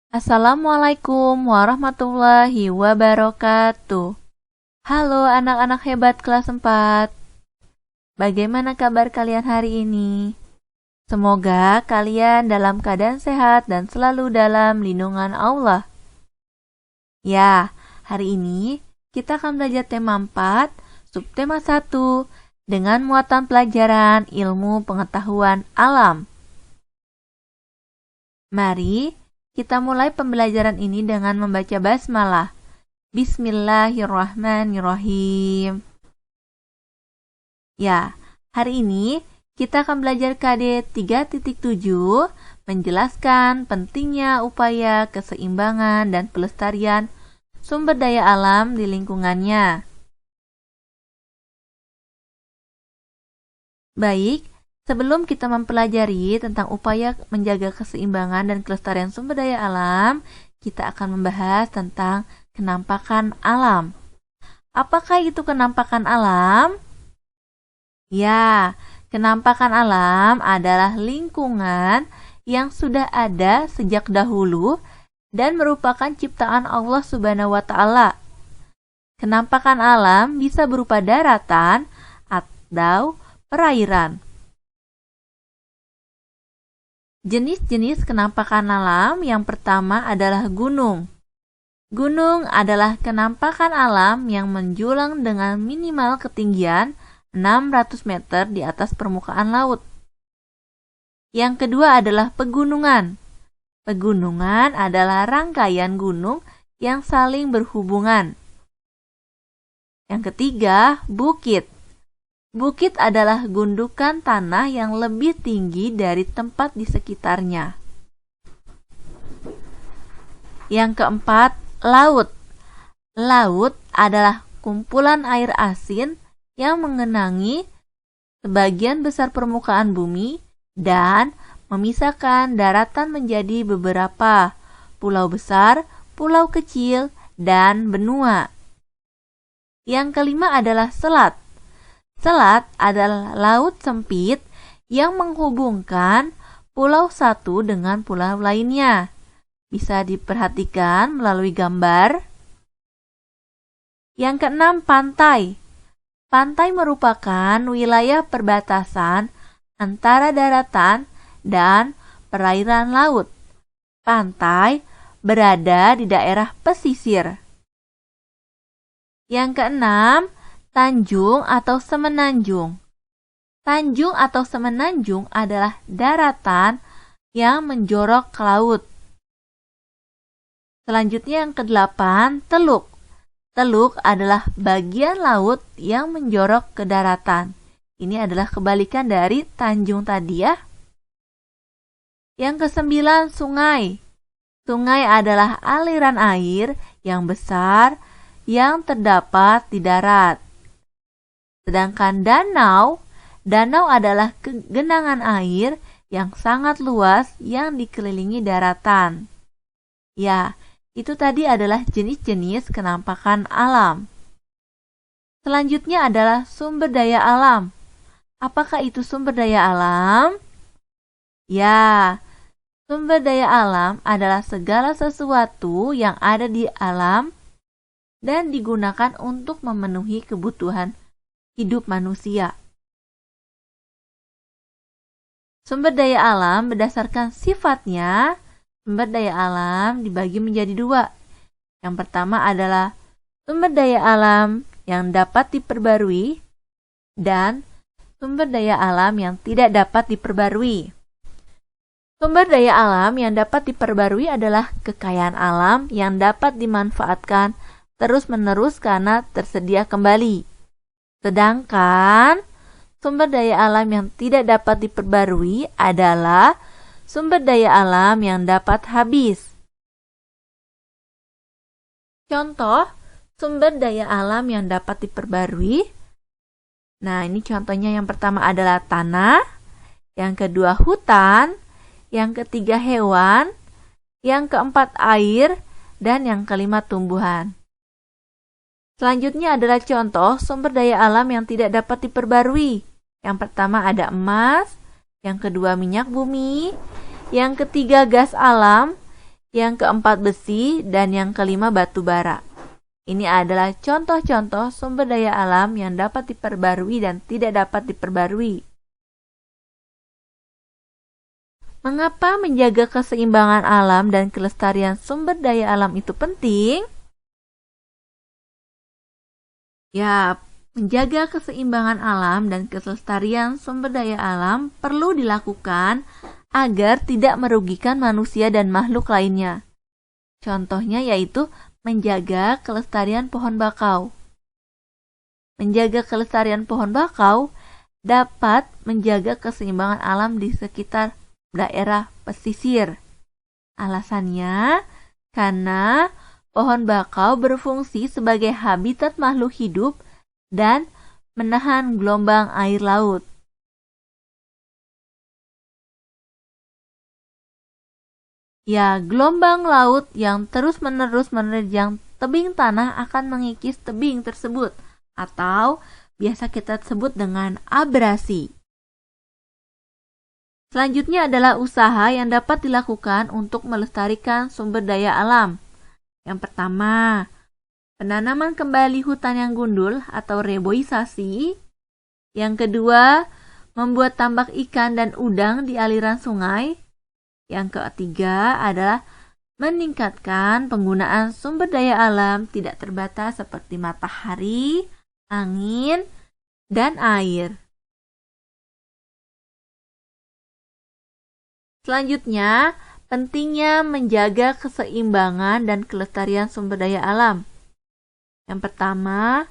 Assalamualaikum warahmatullahi wabarakatuh. Halo anak-anak hebat kelas 4. Bagaimana kabar kalian hari ini? Semoga kalian dalam keadaan sehat dan selalu dalam lindungan Allah. Ya, hari ini kita akan belajar tema 4, subtema 1, dengan muatan pelajaran ilmu pengetahuan alam. Mari kita mulai pembelajaran ini dengan membaca basmalah. Bismillahirrahmanirrahim. Ya, hari ini kita akan belajar KD 3.7 menjelaskan pentingnya upaya keseimbangan dan pelestarian sumber daya alam di lingkungannya. Baik, sebelum kita mempelajari tentang upaya menjaga keseimbangan dan kelestarian sumber daya alam, kita akan membahas tentang kenampakan alam. Apakah itu kenampakan alam? Ya, kenampakan alam adalah lingkungan yang sudah ada sejak dahulu dan merupakan ciptaan Allah Subhanahu wa Ta'ala. Kenampakan alam bisa berupa daratan atau perairan. Jenis-jenis kenampakan alam yang pertama adalah gunung. Gunung adalah kenampakan alam yang menjulang dengan minimal ketinggian 600 meter di atas permukaan laut. Yang kedua adalah pegunungan. Pegunungan adalah rangkaian gunung yang saling berhubungan. Yang ketiga, bukit. Bukit adalah gundukan tanah yang lebih tinggi dari tempat di sekitarnya. Yang keempat, laut. Laut adalah kumpulan air asin yang mengenangi sebagian besar permukaan bumi dan memisahkan daratan menjadi beberapa pulau besar, pulau kecil, dan benua. Yang kelima adalah selat. Selat adalah laut sempit yang menghubungkan pulau satu dengan pulau lainnya. Bisa diperhatikan melalui gambar. Yang keenam, pantai. Pantai merupakan wilayah perbatasan antara daratan dan perairan laut. Pantai berada di daerah pesisir. Yang keenam, tanjung atau semenanjung. Tanjung atau semenanjung adalah daratan yang menjorok ke laut. Selanjutnya yang kedelapan, teluk. Teluk adalah bagian laut yang menjorok ke daratan. Ini adalah kebalikan dari tanjung tadi ya. Yang kesembilan, sungai. Sungai adalah aliran air yang besar yang terdapat di darat. Sedangkan danau adalah genangan air yang sangat luas yang dikelilingi daratan. Ya, itu tadi adalah jenis-jenis kenampakan alam. Selanjutnya adalah sumber daya alam. Apakah itu sumber daya alam? Ya, sumber daya alam adalah segala sesuatu yang ada di alam dan digunakan untuk memenuhi kebutuhan hidup manusia. Sumber daya alam berdasarkan sifatnya, sumber daya alam dibagi menjadi dua. Yang pertama adalah sumber daya alam yang dapat diperbarui dan sumber daya alam yang tidak dapat diperbarui. Sumber daya alam yang dapat diperbarui adalah kekayaan alam yang dapat dimanfaatkan terus-menerus karena tersedia kembali. Sedangkan sumber daya alam yang tidak dapat diperbarui adalah sumber daya alam yang dapat habis. Contoh sumber daya alam yang dapat diperbarui. Nah, ini contohnya yang pertama adalah tanah, yang kedua hutan, yang ketiga hewan, yang keempat air, dan yang kelima tumbuhan. Selanjutnya adalah contoh sumber daya alam yang tidak dapat diperbarui. Yang pertama ada emas, yang kedua minyak bumi, yang ketiga gas alam, yang keempat besi, dan yang kelima batu bara. Ini adalah contoh-contoh sumber daya alam yang dapat diperbarui dan tidak dapat diperbarui. Mengapa menjaga keseimbangan alam dan kelestarian sumber daya alam itu penting? Ya, menjaga keseimbangan alam dan kelestarian sumber daya alam perlu dilakukan agar tidak merugikan manusia dan makhluk lainnya. Contohnya yaitu menjaga kelestarian pohon bakau. Menjaga kelestarian pohon bakau dapat menjaga keseimbangan alam di sekitar daerah pesisir. Alasannya, karena pohon bakau berfungsi sebagai habitat makhluk hidup dan menahan gelombang air laut. Ya, gelombang laut yang terus-menerus menerjang tebing tanah akan mengikis tebing tersebut, atau biasa kita sebut dengan abrasi. Selanjutnya adalah usaha yang dapat dilakukan untuk melestarikan sumber daya alam. Yang pertama, penanaman kembali hutan yang gundul atau reboisasi. Yang kedua, membuat tambak ikan dan udang di aliran sungai. Yang ketiga adalah meningkatkan penggunaan sumber daya alam tidak terbatas seperti matahari, angin, dan air. Selanjutnya, pentingnya menjaga keseimbangan dan kelestarian sumber daya alam. Yang pertama,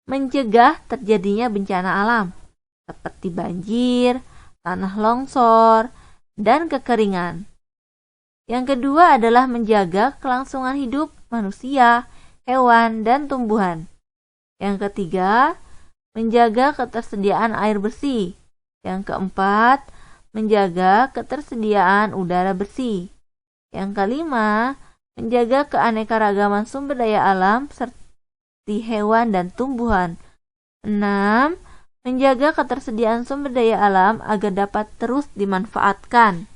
mencegah terjadinya bencana alam seperti banjir, tanah longsor, dan kekeringan. Yang kedua adalah menjaga kelangsungan hidup manusia, hewan, dan tumbuhan. Yang ketiga, menjaga ketersediaan air bersih. Yang keempat, menjaga ketersediaan udara bersih. Yang kelima, menjaga keanekaragaman sumber daya alam seperti hewan dan tumbuhan. 6. Menjaga ketersediaan sumber daya alam agar dapat terus dimanfaatkan.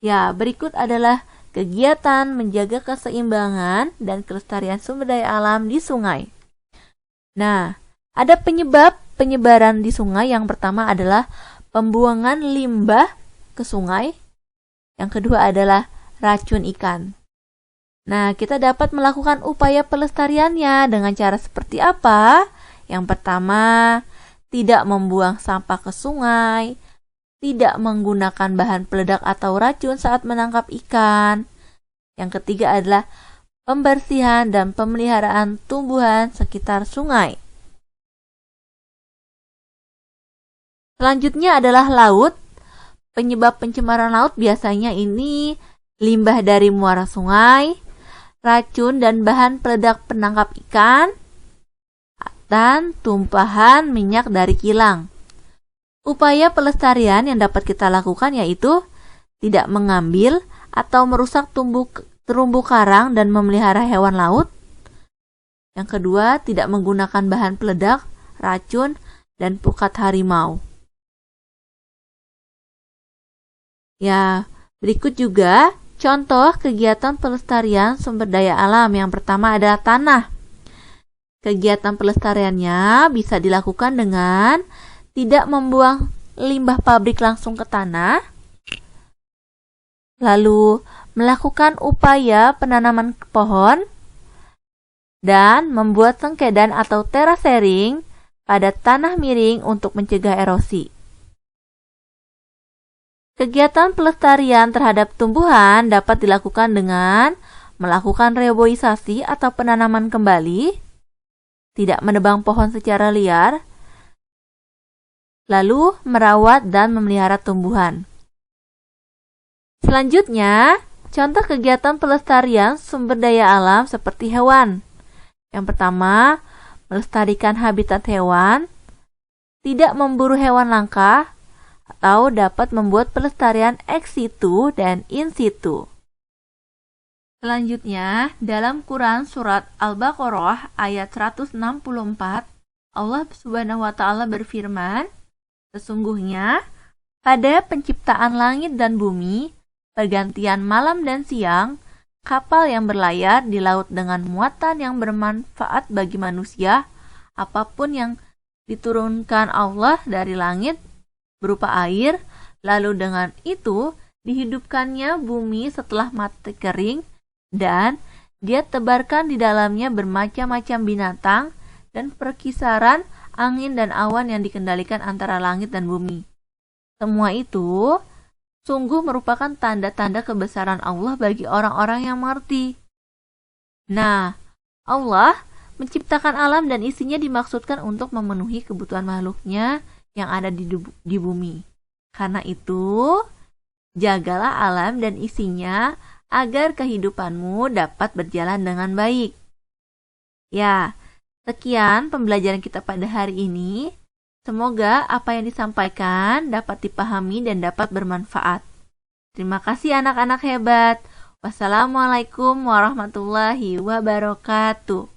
Ya, berikut adalah kegiatan menjaga keseimbangan dan kelestarian sumber daya alam di sungai. Nah, ada penyebab penyebaran di sungai. Yang pertama adalah pembuangan limbah ke sungai. Yang kedua adalah racun ikan. Nah, kita dapat melakukan upaya pelestariannya dengan cara seperti apa? Yang pertama, tidak membuang sampah ke sungai, tidak menggunakan bahan peledak atau racun saat menangkap ikan. Yang ketiga adalah pembersihan dan pemeliharaan tumbuhan sekitar sungai. Selanjutnya adalah laut. Penyebab pencemaran laut biasanya ini limbah dari muara sungai, racun dan bahan peledak penangkap ikan, dan tumpahan minyak dari kilang. Upaya pelestarian yang dapat kita lakukan yaitu tidak mengambil atau merusak terumbu karang dan memelihara hewan laut. Yang kedua, tidak menggunakan bahan peledak, racun, dan pukat harimau. Ya, berikut juga contoh kegiatan pelestarian sumber daya alam. Yang pertama adalah tanah. Kegiatan pelestariannya bisa dilakukan dengan tidak membuang limbah pabrik langsung ke tanah, lalu melakukan upaya penanaman pohon, dan membuat sengkedan atau terasering pada tanah miring untuk mencegah erosi. Kegiatan pelestarian terhadap tumbuhan dapat dilakukan dengan melakukan reboisasi atau penanaman kembali, tidak menebang pohon secara liar, lalu merawat dan memelihara tumbuhan. Selanjutnya, contoh kegiatan pelestarian sumber daya alam seperti hewan. Yang pertama, melestarikan habitat hewan, tidak memburu hewan langka, atau dapat membuat pelestarian ex situ dan in situ. Selanjutnya, dalam Quran Surat Al-Baqarah ayat 164, Allah Subhanahu wa Ta'ala berfirman, sesungguhnya pada penciptaan langit dan bumi pergantian malam dan siang, kapal yang berlayar di laut dengan muatan yang bermanfaat bagi manusia, apapun yang diturunkan Allah dari langit berupa air, lalu dengan itu dihidupkannya bumi setelah mati kering, dan dia tebarkan di dalamnya bermacam-macam binatang dan perkisaran angin dan awan yang dikendalikan antara langit dan bumi. Semua itu sungguh merupakan tanda-tanda kebesaran Allah bagi orang-orang yang mengerti. Nah, Allah menciptakan alam dan isinya dimaksudkan untuk memenuhi kebutuhan makhluknya yang ada di bumi. Karena itu, jagalah alam dan isinya agar kehidupanmu dapat berjalan dengan baik. Ya, sekian pembelajaran kita pada hari ini. Semoga apa yang disampaikan dapat dipahami dan dapat bermanfaat. Terima kasih anak-anak hebat. Wassalamualaikum warahmatullahi wabarakatuh.